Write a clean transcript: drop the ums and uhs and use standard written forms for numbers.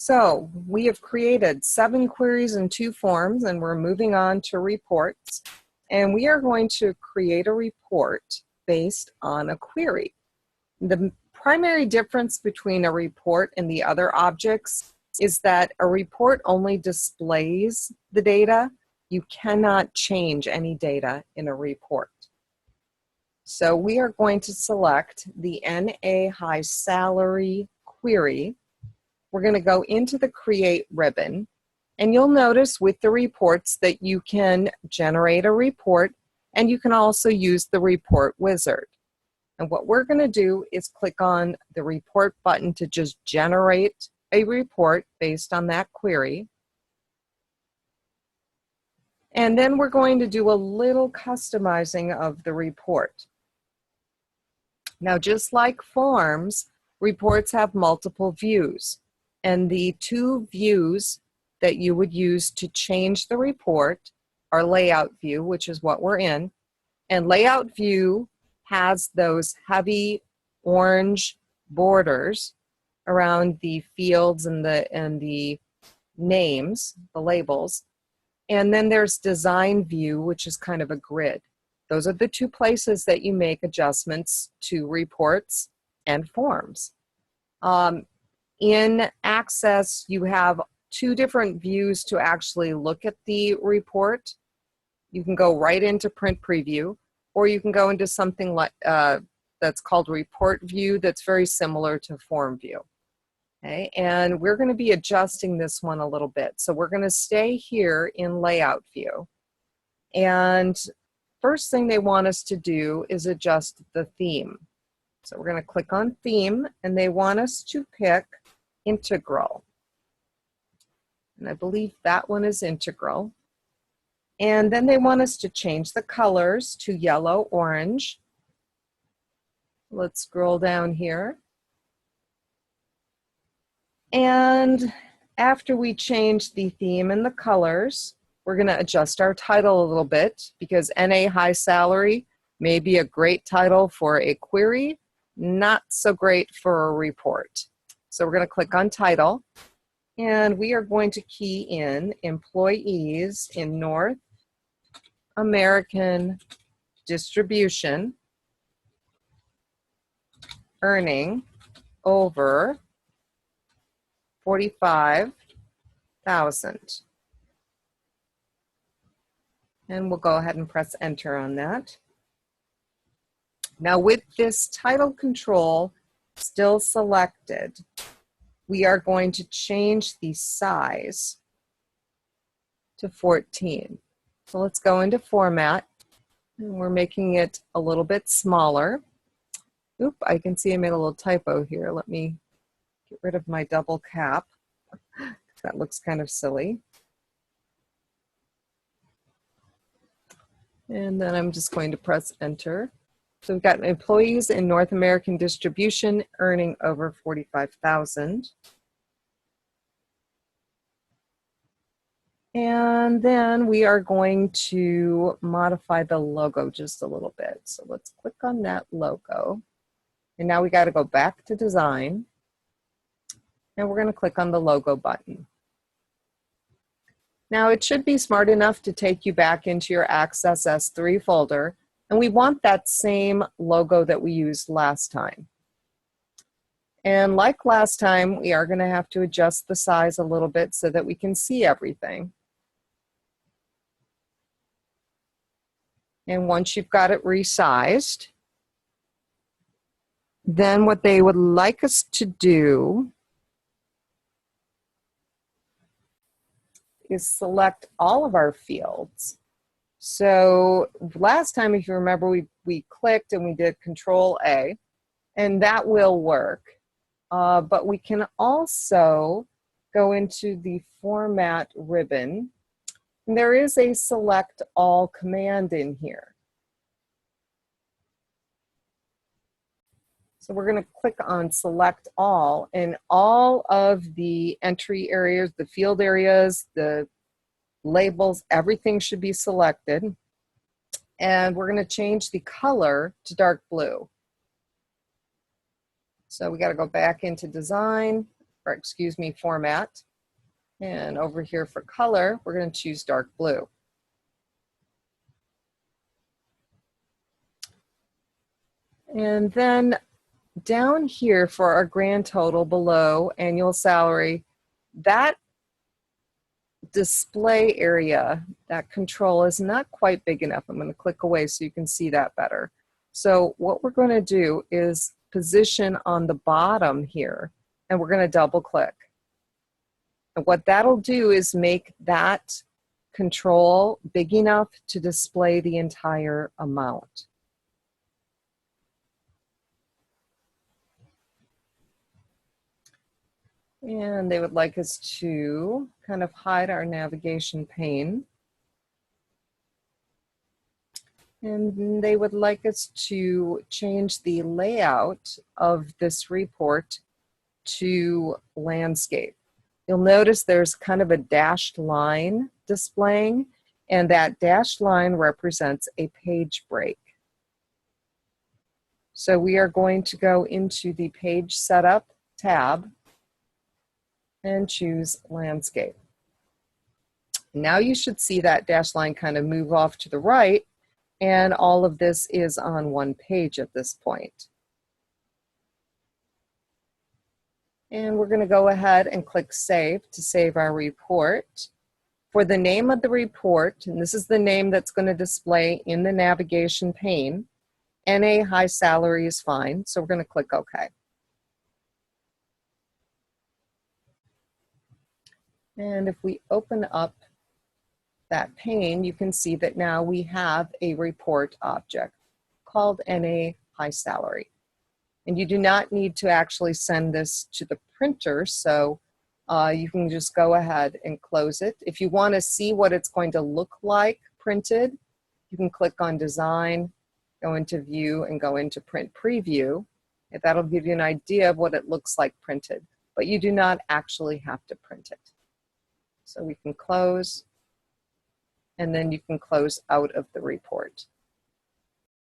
So we have created 7 queries and 2 forms, and we're moving on to reports. And we are going to create a report based on a query. The primary difference between a report and the other objects is that a report only displays the data. You cannot change any data in a report. So we are going to select the NA high salary query. We're going to go into the Create ribbon, and you'll notice with the reports that you can generate a report, and you can also use the report wizard. And what we're going to do is click on the report button to just generate a report based on that query. And then we're going to do a little customizing of the report. Now, just like forms, reports have multiple views. And the 2 views that you would use to change the report are layout view, which is what we're in. And layout view has those heavy orange borders around the fields and the names, the labels. And then there's design view, which is kind of a grid. Those are the 2 places that you make adjustments to reports and forms. In Access, you have 2 different views to actually look at the report. You can go right into Print Preview, or you can go into something like that's called Report View that's very similar to Form View. Okay, and we're going to be adjusting this one a little bit. So we're going to stay here in Layout View. And first thing they want us to do is adjust the theme. So we're going to click on Theme, and they want us to pick Integral. And I believe that one is Integral. And then they want us to change the colors to yellow, orange. Let's scroll down here. And after we change the theme and the colors, we're going to adjust our title a little bit, because NA high salary may be a great title for a query, not so great for a report. So we're going to click on Title, and we are going to key in employees in North American Distribution earning over 45,000. And we'll go ahead and press Enter on that. Now, with this title control still selected, we are going to change the size to 14. So let's go into Format, and we're making it a little bit smaller. Oop, I can see I made a little typo here. Let me get rid of my double cap. That looks kind of silly. And then I'm just going to press Enter. So we've got employees in North American Distribution earning over 45,000. And then we are going to modify the logo just a little bit. So let's click on that logo. And now we got to go back to Design. And we're going to click on the logo button. Now it should be smart enough to take you back into your Access S3 folder. And we want that same logo that we used last time. And like last time, we are going to have to adjust the size a little bit so that we can see everything. And once you've got it resized, then what they would like us to do is select all of our fields. So last time, if you remember, we clicked and we did Control-A, and that will work. But we can also go into the Format ribbon, and there is a Select All command in here. So we're going to click on Select All, and all of the entry areas, the field areas, the labels, everything should be selected. And we're going to change the color to dark blue. So we got to go back into Design, or excuse me, format. And over here for color, we're going to choose dark blue. And then down here for our grand total below annual salary, that display area, that control is not quite big enough. I'm going to click away so you can see that better. So what we're going to do is position on the bottom here, and we're going to double click. And what that'll do is make that control big enough to display the entire amount. And they would like us to kind of hide our navigation pane. And they would like us to change the layout of this report to landscape. You'll notice there's kind of a dashed line displaying, and that dashed line represents a page break. So we are going to go into the Page Setup tab and choose Landscape. Now you should see that dashed line kind of move off to the right, and all of this is on one page at this point. And we're going to go ahead and click Save to save our report. For the name of the report, and this is the name that's going to display in the navigation pane, NA high salary is fine, so we're going to click OK. And if we open up that pane, you can see that now we have a report object called NA high salary. And you do not need to actually send this to the printer, so you can just go ahead and close it. If you want to see what it's going to look like printed, you can click on Design, go into View, and go into Print Preview. And that'll give you an idea of what it looks like printed, but you do not actually have to print it. So we can close, and then you can close out of the report.